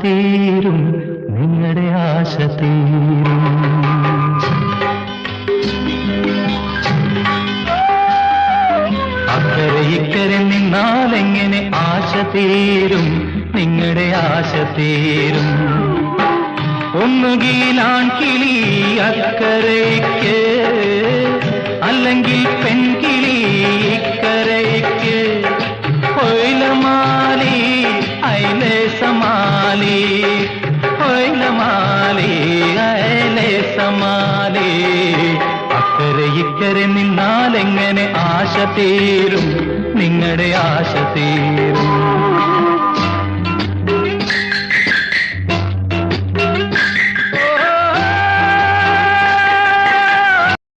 തീരും, നിങ്ങളുടെ ആശ തീരും. അക്കരെ ഇക്കരെ നിന്നാലെങ്ങനെ ആശ തീരും, നിങ്ങളുടെ ആശ തീരും. ഒന്നുകിലാൺ കിളി അക്കരയ്ക്ക്, അല്ലെങ്കിൽ പെൺകിളി ഇക്കരയ്ക്ക്. ഒയിലമാലി അയലേസമാലി, ഒയിലമാലി അയലേസമാലി. അക്കരെ ഇക്കരെ നിന്നാലെങ്ങനെ ആശ തീരും, നിങ്ങളുടെ ആശ തീരും.